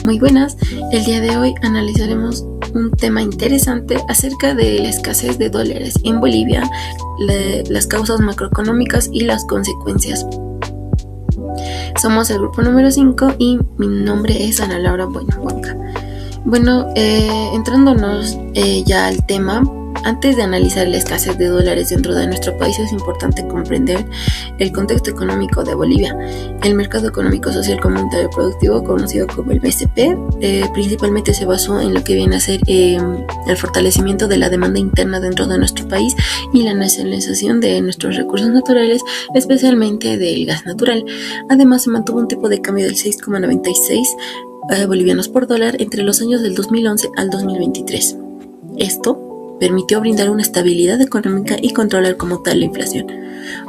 Muy buenas, el día de hoy analizaremos un tema interesante acerca de la escasez de dólares en Bolivia, las causas macroeconómicas y las consecuencias. Somos el grupo número 5 y mi nombre es Ana Laura Huanca. Entrándonos ya al tema, antes de analizar la escasez de dólares dentro de nuestro país es importante comprender el contexto económico de Bolivia. El mercado económico social comunitario productivo, conocido como el BCP, principalmente se basó en lo que viene a ser el fortalecimiento de la demanda interna dentro de nuestro país y la nacionalización de nuestros recursos naturales, especialmente del gas natural. Además, se mantuvo un tipo de cambio del 6,96 bolivianos por dólar entre los años del 2011 al 2023. Esto permitió brindar una estabilidad económica y controlar como tal la inflación.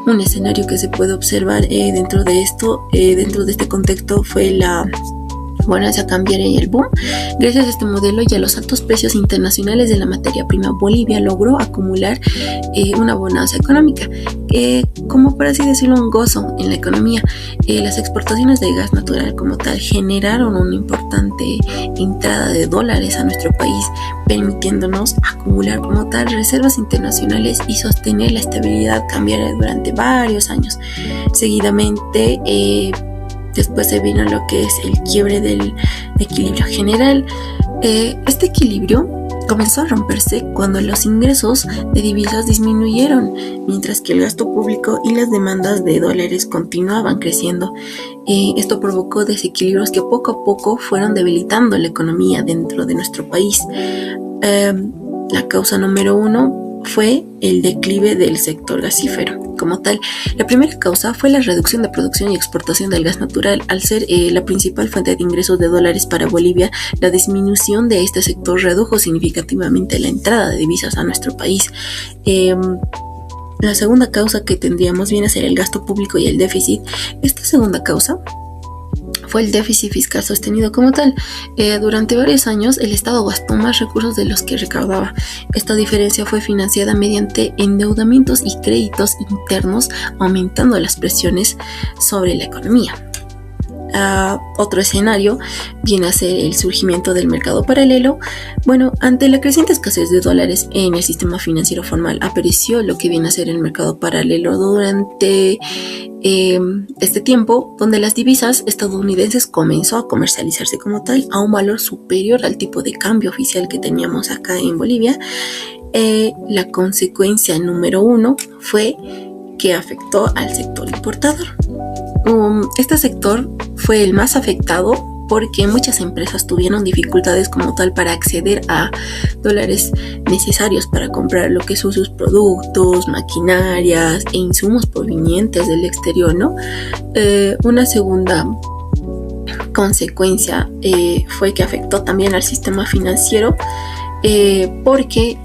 Un escenario que se puede observar dentro de este contexto fue la bonanza cambiaria y el boom. Gracias a este modelo y a los altos precios internacionales de la materia prima, Bolivia logró acumular una bonanza económica, como por así decirlo, un gozo en la economía. Las exportaciones de gas natural como tal generaron una importante entrada de dólares a nuestro país, permitiéndonos acumular como tal reservas internacionales y sostener la estabilidad cambiaria durante varios años. Seguidamente, después se vino lo que es el quiebre del equilibrio general. Este equilibrio comenzó a romperse cuando los ingresos de divisas disminuyeron, mientras que el gasto público y las demandas de dólares continuaban creciendo. Esto provocó desequilibrios que poco a poco fueron debilitando la economía dentro de nuestro país. La causa número 1 fue el declive del sector gasífero. Como tal, la primera causa fue la reducción de producción y exportación del gas natural. Al ser la principal fuente de ingresos de dólares para Bolivia, la disminución de este sector redujo significativamente la entrada de divisas a nuestro país. La segunda causa que tendríamos viene a ser el gasto público y el déficit. Esta segunda causa fue el déficit fiscal sostenido como tal. Durante varios años el Estado gastó más recursos de los que recaudaba. Esta diferencia fue financiada mediante endeudamientos y créditos internos, aumentando las presiones sobre la economía. Otro escenario viene a ser el surgimiento del mercado paralelo. Ante la creciente escasez de dólares en el sistema financiero formal, apareció lo que viene a ser el mercado paralelo durante este tiempo, donde las divisas estadounidenses comenzó a comercializarse como tal a un valor superior al tipo de cambio oficial que teníamos acá en Bolivia. La consecuencia número 1 fue que afectó al sector importador. Este sector fue el más afectado porque muchas empresas tuvieron dificultades como tal para acceder a dólares necesarios para comprar lo que son sus productos, maquinarias e insumos provenientes del exterior, ¿no? Una segunda consecuencia fue que afectó también al sistema financiero porque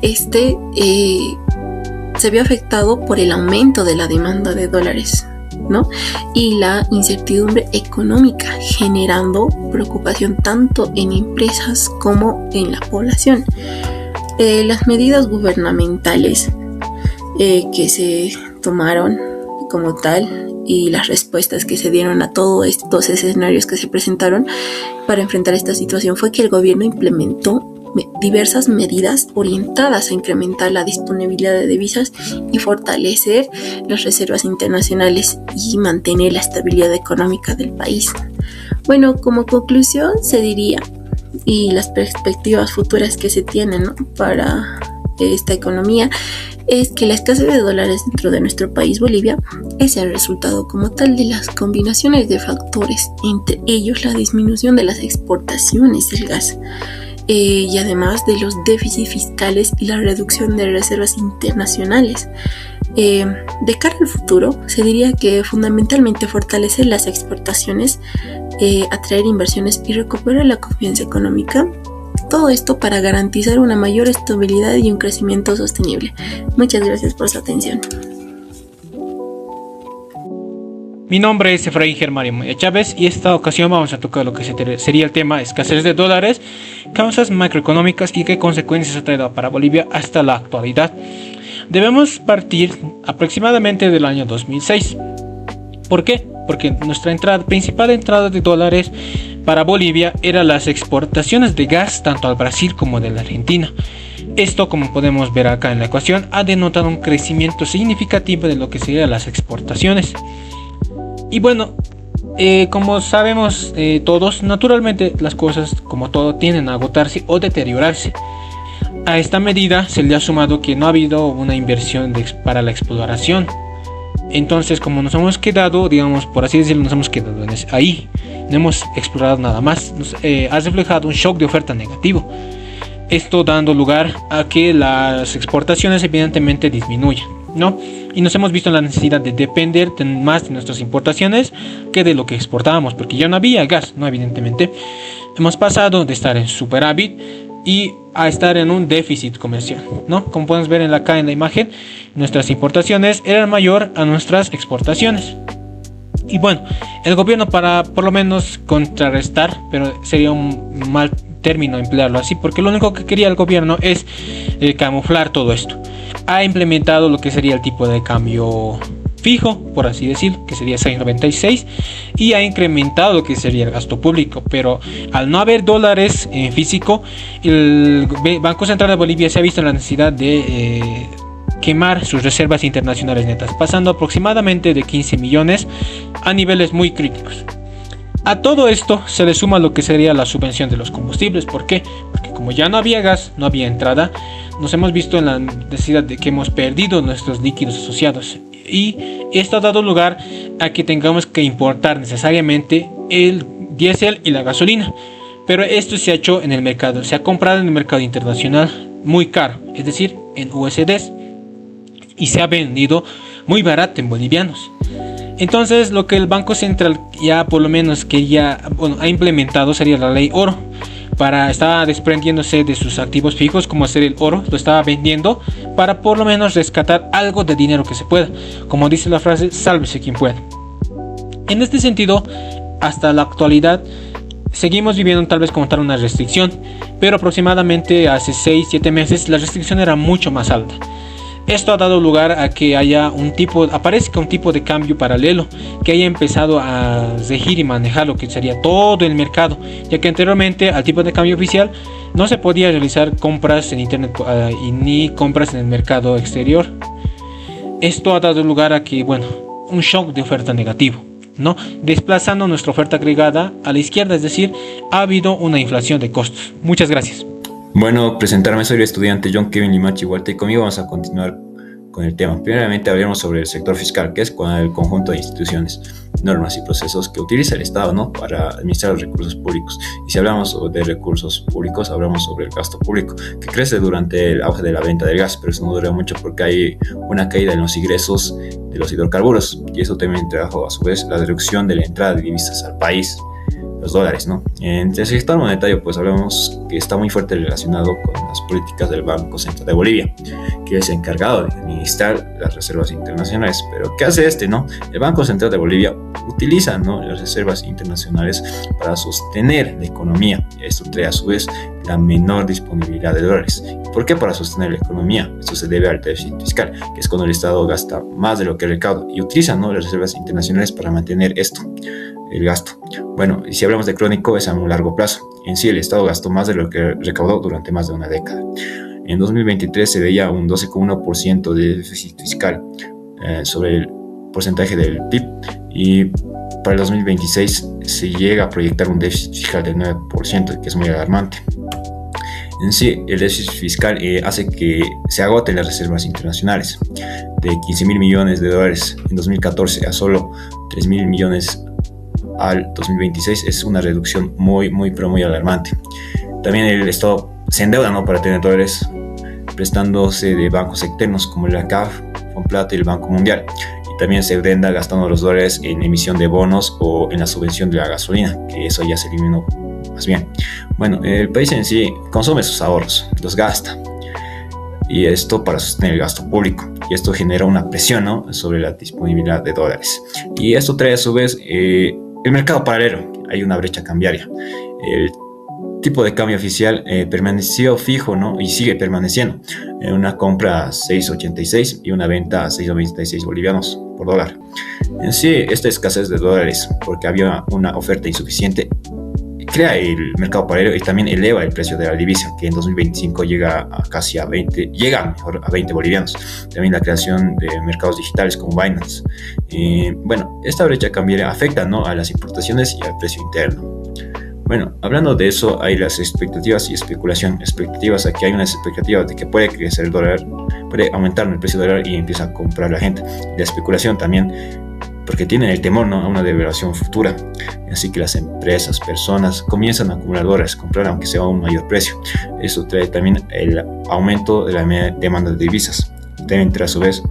se vio afectado por el aumento de la demanda de dólares, ¿no? Y la incertidumbre económica, generando preocupación tanto en empresas como en la población. Las medidas gubernamentales que se tomaron como tal y las respuestas que se dieron a todos estos escenarios que se presentaron para enfrentar esta situación fue que el gobierno implementó diversas medidas orientadas a incrementar la disponibilidad de divisas y fortalecer las reservas internacionales y mantener la estabilidad económica del país. Como conclusión se diría, y las perspectivas futuras que se tienen, ¿no?, para esta economía, es que la escasez de dólares dentro de nuestro país, Bolivia, es el resultado como tal de las combinaciones de factores, entre ellos la disminución de las exportaciones del gas, y además de los déficits fiscales y la reducción de reservas internacionales. De cara al futuro, se diría que fundamentalmente fortalecer las exportaciones, atraer inversiones y recuperar la confianza económica. Todo esto para garantizar una mayor estabilidad y un crecimiento sostenible. Muchas gracias por su atención. Mi nombre es Efraín Germario Moya Chávez y esta ocasión vamos a tocar lo que sería el tema escasez de dólares, causas macroeconómicas y qué consecuencias ha traído para Bolivia hasta la actualidad. Debemos partir aproximadamente del año 2006. ¿Por qué? Porque nuestra principal entrada de dólares para Bolivia eran las exportaciones de gas tanto al Brasil como de la Argentina. Esto, como podemos ver acá en la ecuación, ha denotado un crecimiento significativo de lo que serían las exportaciones. Y bueno, como sabemos todos, naturalmente las cosas, como todo, tienden a agotarse o deteriorarse. A esta medida se le ha sumado que no ha habido una inversión para la exploración. Entonces, como nos hemos quedado, digamos, por así decirlo, nos hemos quedado ahí, no hemos explorado nada más, ha reflejado un shock de oferta negativo. Esto dando lugar a que las exportaciones evidentemente disminuyan, ¿no? Y nos hemos visto en la necesidad de depender más de nuestras importaciones que de lo que exportábamos, porque ya no había gas, ¿no? Evidentemente, hemos pasado de estar en superávit y a estar en un déficit comercial, ¿no? Como podemos ver acá en la imagen, nuestras importaciones eran mayor a nuestras exportaciones. Y bueno, el gobierno, para por lo menos contrarrestar, pero sería un mal término emplearlo así, porque lo único que quería el gobierno es camuflar todo esto. Ha implementado lo que sería el tipo de cambio fijo, por así decir, que sería 6.96, y ha incrementado lo que sería el gasto público, pero al no haber dólares en físico, el Banco Central de Bolivia se ha visto en la necesidad de quemar sus reservas internacionales netas, pasando aproximadamente de 15 millones a niveles muy críticos. A todo esto se le suma lo que sería la subvención de los combustibles. ¿Por qué? Porque como ya no había gas, no había entrada, nos hemos visto en la necesidad de que hemos perdido nuestros líquidos asociados. Y esto ha dado lugar a que tengamos que importar necesariamente el diésel y la gasolina. Pero esto se ha hecho en el mercado, se ha comprado en el mercado internacional muy caro, es decir, en USDs. Y se ha vendido muy barato en bolivianos. Entonces, lo que el Banco Central ya por lo menos ha implementado sería la ley oro. Estaba desprendiéndose de sus activos fijos, como ser el oro, lo estaba vendiendo para por lo menos rescatar algo de dinero que se pueda. Como dice la frase, sálvese quien pueda. En este sentido, hasta la actualidad, seguimos viviendo tal vez como tal una restricción, pero aproximadamente hace 6-7 meses la restricción era mucho más alta. Esto ha dado lugar a que aparezca un tipo de cambio paralelo que haya empezado a regir y manejar lo que sería todo el mercado, ya que anteriormente al tipo de cambio oficial no se podía realizar compras en internet ni compras en el mercado exterior. Esto ha dado lugar a que, un shock de oferta negativo, ¿no? Desplazando nuestra oferta agregada a la izquierda, es decir, ha habido una inflación de costos. Muchas gracias. Bueno, presentarme, soy el estudiante John Kevin Limachi Huerta y conmigo vamos a continuar con el tema. Primeramente hablaremos sobre el sector fiscal, que es el conjunto de instituciones, normas y procesos que utiliza el Estado, ¿no?, para administrar los recursos públicos. Y si hablamos de recursos públicos, hablamos sobre el gasto público, que crece durante el auge de la venta del gas, pero eso no dura mucho porque hay una caída en los ingresos de los hidrocarburos, y eso también trajo a su vez la reducción de la entrada de divisas al país, los dólares, ¿no? En el sector monetario, pues hablamos que está muy fuerte relacionado con las políticas del Banco Central de Bolivia, que es encargado de administrar las reservas internacionales. Pero ¿qué hace no? El Banco Central de Bolivia utiliza, ¿no?, las reservas internacionales para sostener la economía. Esto trae a su vez la menor disponibilidad de dólares. ¿Y por qué para sostener la economía? Esto se debe al déficit fiscal, que es cuando el Estado gasta más de lo que recauda, y utiliza, ¿no?, las reservas internacionales para mantener el gasto. Bueno, y si hablamos de crónico, es a un largo plazo. En sí, el Estado gastó más de lo que recaudó durante más de una década. En 2023 se veía un 12,1% de déficit fiscal sobre el porcentaje del PIB, y para el 2026 se llega a proyectar un déficit fiscal del 9%, que es muy alarmante. En sí, el déficit fiscal hace que se agoten las reservas internacionales. De 15.000 millones de dólares en 2014 a solo 3.000 millones al 2026 es una reducción muy alarmante. También el Estado se endeuda, ¿no?, para tener dólares, prestándose de bancos externos como la CAF, Fomplata y el Banco Mundial. Y también se endeuda gastando los dólares en emisión de bonos o en la subvención de la gasolina, que eso ya se eliminó más bien. Bueno, el país en sí consume sus ahorros, los gasta, y esto para sostener el gasto público, y esto genera una presión, ¿no?, sobre la disponibilidad de dólares, y esto trae a su vez el mercado paralelo. Hay una brecha cambiaria. El tipo de cambio oficial permaneció fijo, ¿no? Y sigue permaneciendo. En una compra a 6,86 y una venta a 6,96 bolivianos por dólar. En sí, esta escasez de dólares, porque había una oferta insuficiente, crea el mercado paralelo y también eleva el precio de la divisa, que en 2025 llega a casi a 20, mejor a 20 bolivianos. También la creación de mercados digitales como Binance. Bueno, esta brecha cambiaria afecta, ¿no?, a las importaciones y al precio interno. Bueno, hablando de eso, hay las expectativas y especulación. Expectativas, aquí hay unas expectativas de que puede crecer el dólar, puede aumentar el precio del dólar y empieza a comprar la gente. La especulación también, porque tienen el temor, ¿no?, a una devaluación futura. Así que las empresas, personas comienzan a acumular dólares, comprar aunque sea a un mayor precio. Eso trae también el aumento de la demanda de divisas. También trae a su vez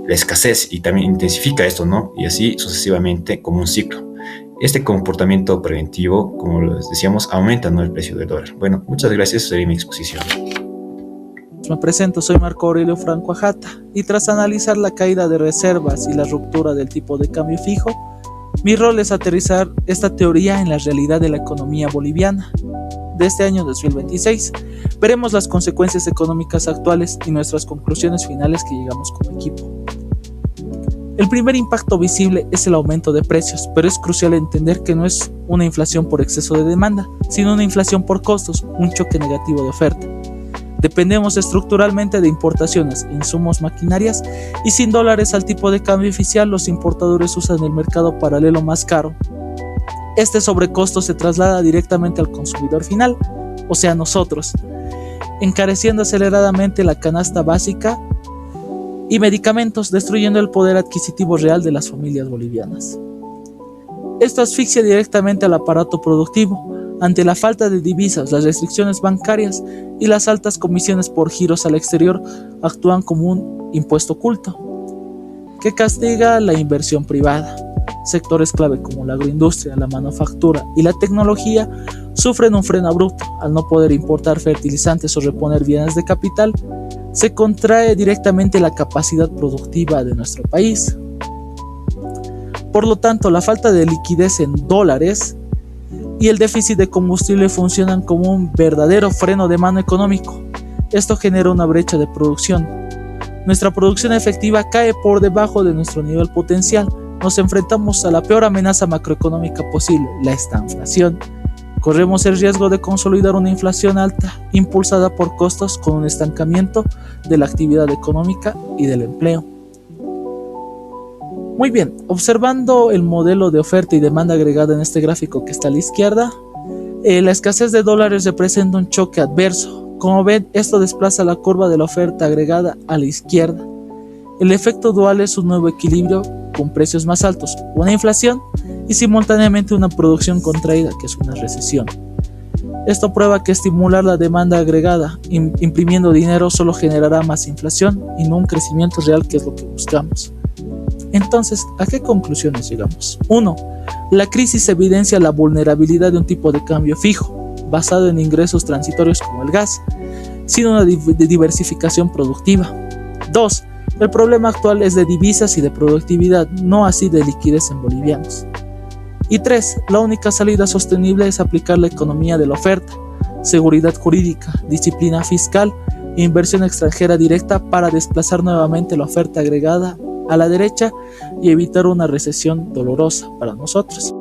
la escasez y también intensifica esto, ¿no? Y así sucesivamente como un ciclo. Este comportamiento preventivo, como les decíamos, aumenta, ¿no?, el precio del dólar. Bueno, muchas gracias, sería mi exposición. Me presento, soy Marco Aurelio Franco Ajata y tras analizar la caída de reservas y la ruptura del tipo de cambio fijo, mi rol es aterrizar esta teoría en la realidad de la economía boliviana. De este año 2026, veremos las consecuencias económicas actuales y nuestras conclusiones finales que llegamos como equipo. El primer impacto visible es el aumento de precios, pero es crucial entender que no es una inflación por exceso de demanda, sino una inflación por costos, un choque negativo de oferta. Dependemos estructuralmente de importaciones, insumos, maquinarias y sin dólares al tipo de cambio oficial, los importadores usan el mercado paralelo más caro. Este sobrecosto se traslada directamente al consumidor final, o sea, nosotros, encareciendo aceleradamente la canasta básica y medicamentos, destruyendo el poder adquisitivo real de las familias bolivianas. Esto asfixia directamente al aparato productivo. Ante la falta de divisas, las restricciones bancarias y las altas comisiones por giros al exterior actúan como un impuesto oculto que castiga la inversión privada. Sectores clave como la agroindustria, la manufactura y la tecnología sufren un freno abrupto. Al no poder importar fertilizantes o reponer bienes de capital, se contrae directamente la capacidad productiva de nuestro país. Por lo tanto, la falta de liquidez en dólares y el déficit de combustible funcionan como un verdadero freno de mano económico. Esto genera una brecha de producción. Nuestra producción efectiva cae por debajo de nuestro nivel potencial. Nos enfrentamos a la peor amenaza macroeconómica posible, la estanflación. Corremos el riesgo de consolidar una inflación alta, impulsada por costos, con un estancamiento de la actividad económica y del empleo. Muy bien, observando el modelo de oferta y demanda agregada en este gráfico que está a la izquierda, la escasez de dólares representa un choque adverso. Como ven, esto desplaza la curva de la oferta agregada a la izquierda. El efecto dual es un nuevo equilibrio con precios más altos, una inflación y simultáneamente una producción contraída, que es una recesión. Esto prueba que estimular la demanda agregada imprimiendo dinero solo generará más inflación y no un crecimiento real, que es lo que buscamos. Entonces, ¿a qué conclusiones llegamos? 1. La crisis evidencia la vulnerabilidad de un tipo de cambio fijo, basado en ingresos transitorios como el gas, sin una diversificación productiva. 2. El problema actual es de divisas y de productividad, no así de liquidez en bolivianos. Y 3. La única salida sostenible es aplicar la economía de la oferta, seguridad jurídica, disciplina fiscal e inversión extranjera directa para desplazar nuevamente la oferta agregada a la derecha y evitar una recesión dolorosa para nosotros.